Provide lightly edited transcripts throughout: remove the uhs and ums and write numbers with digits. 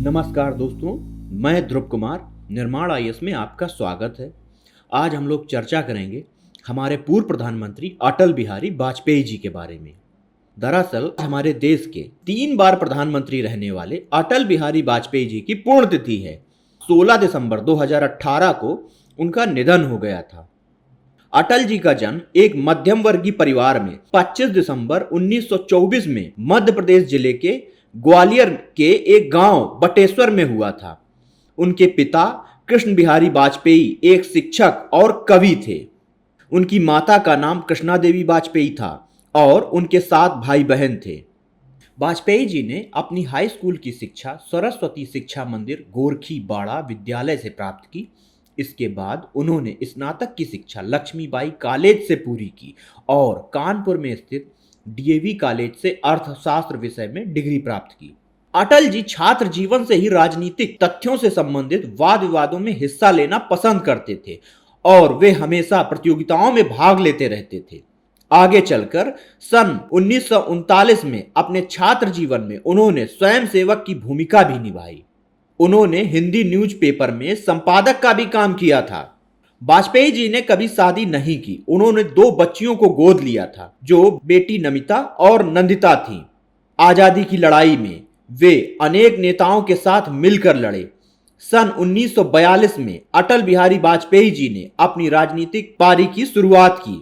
नमस्कार दोस्तों, मैं ध्रुव कुमार निर्माण आईएएस में आपका स्वागत है। आज हम लोग चर्चा करेंगे हमारे पूर्व प्रधानमंत्री अटल बिहारी वाजपेयी जी के बारे में। दरअसल हमारे देश के 3 बार प्रधानमंत्री रहने वाले अटल बिहारी वाजपेयी जी की पुण्यतिथि है। 16 दिसंबर 2018 को उनका निधन हो गया था। अटल जी का जन्म एक मध्यम वर्गीय परिवार में 25 दिसंबर 1924 में मध्य प्रदेश जिले के ग्वालियर के एक गांव बटेश्वर में हुआ था। उनके पिता कृष्ण बिहारी वाजपेयी एक शिक्षक और कवि थे। उनकी माता का नाम कृष्णा देवी वाजपेयी था और उनके 7 भाई बहन थे। वाजपेयी जी ने अपनी हाई स्कूल की शिक्षा सरस्वती शिक्षा मंदिर गोरखी बाड़ा विद्यालय से प्राप्त की। इसके बाद उन्होंने स्नातक की शिक्षा लक्ष्मीबाई कॉलेज से पूरी की और कानपुर में स्थित डीएवी कॉलेज से अर्थशास्त्र विषय में डिग्री प्राप्त की। अटल जी छात्र जीवन से ही राजनीतिक तथ्यों से संबंधित वाद विवादों में हिस्सा लेना पसंद करते थे और वे हमेशा प्रतियोगिताओं में भाग लेते रहते थे। आगे चलकर सन 1939 में अपने छात्र जीवन में उन्होंने स्वयंसेवक की भूमिका भी निभाई। उन्होंने हिंदी न्यूज़पेपर में संपादक का भी काम किया था। वाजपेयी जी ने कभी शादी नहीं की। उन्होंने 2 बच्चियों को गोद लिया था, जो बेटी नमिता और नंदिता थीं। आजादी की लड़ाई में वे अनेक नेताओं के साथ मिलकर लड़े। सन 1942 में अटल बिहारी वाजपेयी जी ने अपनी राजनीतिक पारी की शुरुआत की।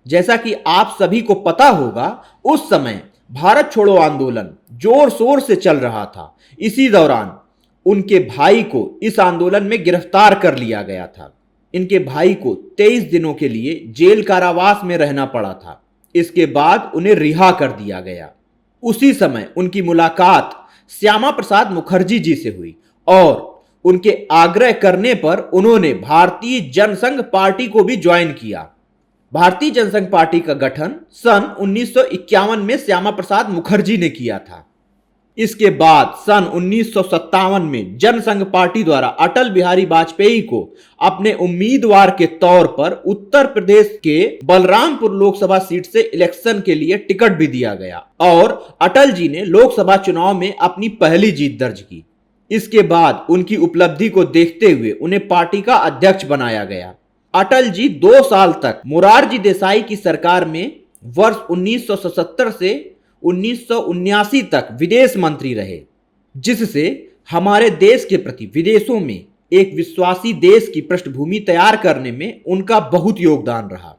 जैसा कि आप सभी को पता होगा, उस समय भारत छोड़ो आंदोलन जोर शोर से चल रहा था। इसी दौरान उनके भाई को इस आंदोलन में गिरफ्तार कर लिया गया था। इनके भाई को 23 दिनों के लिए जेल कारावास में रहना पड़ा था। इसके बाद उन्हें रिहा कर दिया गया। उसी समय उनकी मुलाकात श्यामा प्रसाद मुखर्जी जी से हुई और उनके आग्रह करने पर उन्होंने भारतीय जनसंघ पार्टी को भी ज्वाइन किया। भारतीय जनसंघ पार्टी का गठन सन 1951 में श्यामा प्रसाद मुखर्जी ने किया था। इसके बाद सन 1957 में जनसंघ पार्टी द्वारा अटल बिहारी वाजपेयी को अपने उम्मीदवार के तौर पर उत्तर प्रदेश के बलरामपुर लोकसभा सीट से इलेक्शन के लिए टिकट भी दिया गया और अटल जी ने लोकसभा चुनाव में अपनी पहली जीत दर्ज की। इसके बाद उनकी उपलब्धि को देखते हुए उन्हें पार्टी का अध्यक्ष बनाया गया। अटल जी 2 साल तक मोरारजी देसाई की सरकार में वर्ष 1977 से 1979 तक विदेश मंत्री रहे, जिससे हमारे देश के प्रति विदेशों में एक विश्वासी देश की पृष्ठभूमि तैयार करने में उनका बहुत योगदान रहा।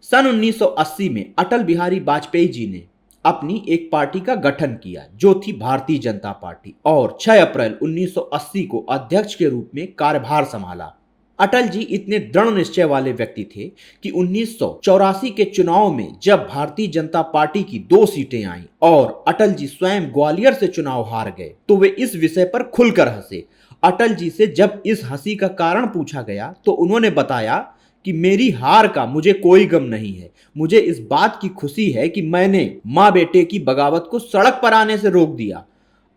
सन 1980 में अटल बिहारी वाजपेयी जी ने अपनी एक पार्टी का गठन किया, जो थी भारतीय जनता पार्टी, और 6 अप्रैल 1980 को अध्यक्ष के रूप में कार्यभार संभाला। अटल जी इतने दृढ़ निश्चय वाले व्यक्ति थे कि 1984 के चुनाव में जब भारतीय जनता पार्टी की 2 सीटें आईं और अटल जी स्वयं ग्वालियर से चुनाव हार गए, तो वे इस विषय पर खुलकर हंसे। अटल जी से जब इस हंसी का कारण पूछा गया तो उन्होंने बताया कि मेरी हार का मुझे कोई गम नहीं है। मुझे इस बात की खुशी है कि मैंने माँ बेटे की बगावत को सड़क पर आने से रोक दिया।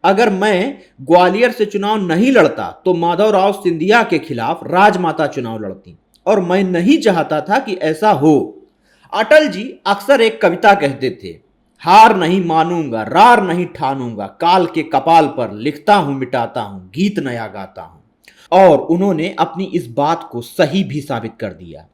अगर मैं ग्वालियर से चुनाव नहीं लड़ता तो माधवराव सिंधिया के खिलाफ राजमाता चुनाव लड़ती और मैं नहीं चाहता था कि ऐसा हो। अटल जी अक्सर एक कविता कहते थे, हार नहीं मानूंगा, रार नहीं ठानूंगा, काल के कपाल पर लिखता हूं मिटाता हूं, गीत नया गाता हूं। और उन्होंने अपनी इस बात को सही भी साबित कर दिया।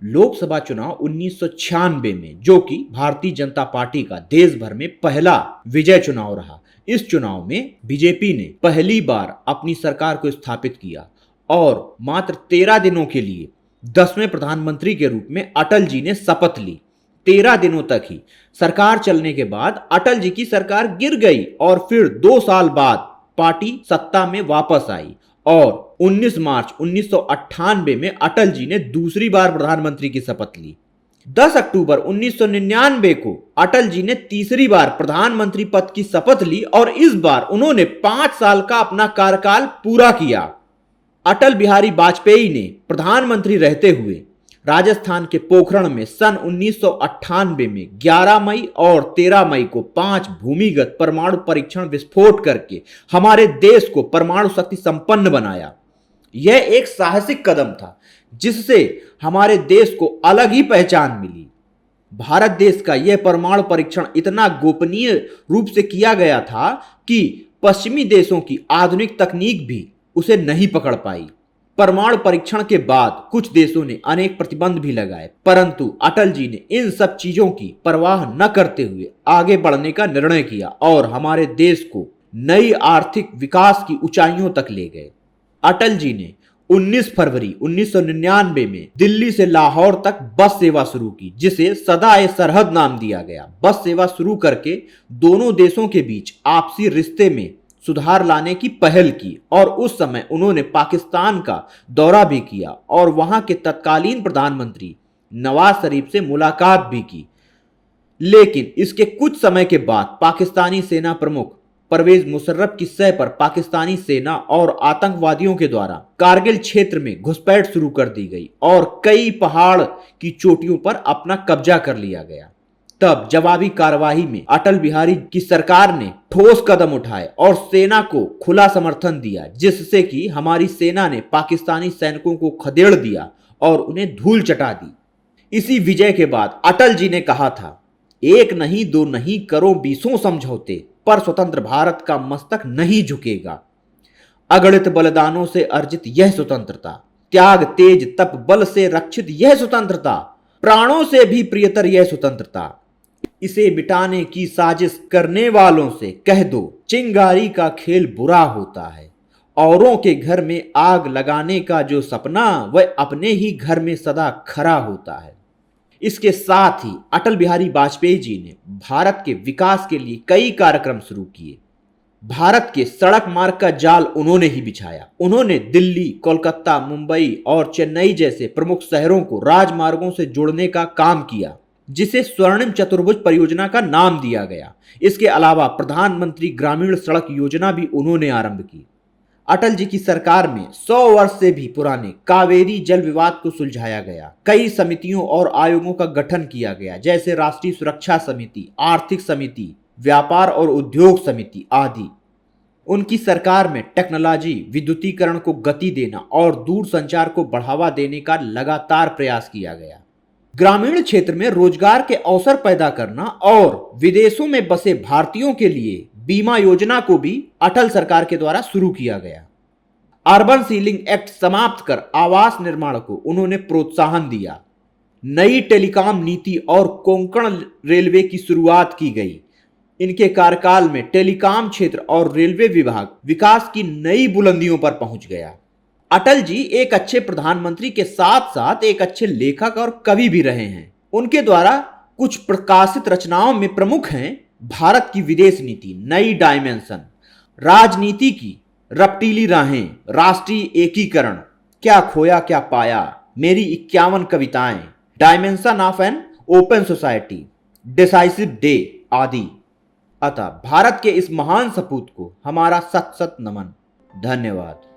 लोकसभा चुनाव 1996 में, जो कि भारतीय जनता पार्टी का देश भर में पहला विजय चुनाव रहा, इस चुनाव में बीजेपी ने पहली बार अपनी सरकार को स्थापित किया और मात्र 13 दिनों के लिए 10वें प्रधानमंत्री के रूप में अटल जी ने शपथ ली। 13 दिनों तक ही सरकार चलने के बाद अटल जी की सरकार गिर गई और फिर 2 साल बाद पार्टी सत्ता में वापस आई और 19 मार्च 1998 में अटल जी ने दूसरी बार प्रधानमंत्री की शपथ ली। 10 अक्टूबर 1999 को अटल जी ने तीसरी बार प्रधानमंत्री पद की शपथ ली और इस बार उन्होंने 5 साल का अपना कार्यकाल पूरा किया। अटल बिहारी वाजपेयी ने प्रधानमंत्री रहते हुए राजस्थान के पोखरण में सन 1998 में 11 मई और 13 मई को 5 भूमिगत परमाणु परीक्षण विस्फोट करके हमारे देश को परमाणु शक्ति संपन्न बनाया। यह एक साहसिक कदम था जिससे हमारे देश को अलग ही पहचान मिली। भारत देश का यह परमाणु परीक्षण इतना गोपनीय रूप से किया गया था कि पश्चिमी देशों की आधुनिक तकनीक भी उसे नहीं पकड़ पाई। परमाणु परीक्षण के बाद कुछ देशों ने अनेक प्रतिबंध भी लगाए, परंतु अटल जी ने इन सब चीजों की परवाह न करते हुए आगे बढ़ने का निर्णय किया और हमारे देश को नई आर्थिक विकास की ऊंचाइयों तक ले गए। अटल जी ने 19 फरवरी 1999 में दिल्ली से लाहौर तक बस सेवा शुरू की, जिसे सदा-ए सरहद नाम दिया गया। बस सेवा शुरू करके दोनों देशों के बीच आपसी रिश्ते में सुधार लाने की पहल की और उस समय उन्होंने पाकिस्तान का दौरा भी किया और वहां के तत्कालीन प्रधानमंत्री नवाज शरीफ से मुलाकात भी की। लेकिन इसके कुछ समय के बाद पाकिस्तानी सेना प्रमुख परवेज मुशर्रफ की सह पर पाकिस्तानी सेना और आतंकवादियों के द्वारा कारगिल क्षेत्र में घुसपैठ शुरू कर दी गई और कई पहाड़ की चोटियों पर अपना कब्जा कर लिया गया। तब जवाबी कार्रवाई में अटल बिहारी की सरकार ने ठोस कदम उठाए और सेना को खुला समर्थन दिया, जिससे कि हमारी सेना ने पाकिस्तानी सैनिकों को खदेड़ दिया और उन्हें धूल चटा दी। इसी विजय के बाद अटल जी ने कहा था, एक नहीं दो नहीं करो 20 समझौते, पर स्वतंत्र भारत का मस्तक नहीं झुकेगा। अगणित बलिदानों से अर्जित यह स्वतंत्रता, त्याग तेज तप बल से रक्षित यह स्वतंत्रता, प्राणों से भी प्रियतर यह स्वतंत्रता। इसे मिटाने की साजिश करने वालों से कह दो, चिंगारी का खेल बुरा होता है। औरों के घर में आग लगाने का जो सपना, वह अपने ही घर में सदा खरा होता है। इसके साथ ही अटल बिहारी वाजपेयी जी ने भारत के विकास के लिए कई कार्यक्रम शुरू किए। भारत के सड़क मार्ग का जाल उन्होंने ही बिछाया। उन्होंने दिल्ली, कोलकाता, मुंबई और चेन्नई जैसे प्रमुख शहरों को राजमार्गों से जोड़ने का काम किया, जिसे स्वर्णिम चतुर्भुज परियोजना का नाम दिया गया। इसके अलावा प्रधानमंत्री ग्रामीण सड़क योजना भी उन्होंने आरंभ की। अटल जी की सरकार में 100 वर्ष से भी पुराने कावेरी जल विवाद को सुलझाया गया। कई समितियों और आयोगों का गठन किया गया, जैसे राष्ट्रीय सुरक्षा समिति, आर्थिक समिति, व्यापार और उद्योग समिति आदि। उनकी सरकार में टेक्नोलॉजी, विद्युतीकरण को गति देना और दूरसंचार को बढ़ावा देने का लगातार प्रयास किया गया। ग्रामीण क्षेत्र में रोजगार के अवसर पैदा करना और विदेशों में बसे भारतीयों के लिए बीमा योजना को भी अटल सरकार के द्वारा शुरू किया गया। अर्बन सीलिंग एक्ट समाप्त कर आवास निर्माण को उन्होंने प्रोत्साहन दिया। नई टेलीकॉम नीति और कोंकण रेलवे की शुरुआत की गई। इनके कार्यकाल में टेलीकॉम क्षेत्र और रेलवे विभाग विकास की नई बुलंदियों पर पहुंच गया। अटल जी एक अच्छे प्रधानमंत्री के साथ साथ एक अच्छे लेखक और कवि भी रहे हैं। उनके द्वारा कुछ प्रकाशित रचनाओं में प्रमुख हैं भारत की विदेश नीति, नई डायमेंशन, राजनीति की रपटीली राहें, राष्ट्रीय एकीकरण, क्या खोया क्या पाया, मेरी 51 कविताएं, dimension of an open society, decisive day आदि। अतः भारत के इस महान सपूत को हमारा सत सत नमन। धन्यवाद।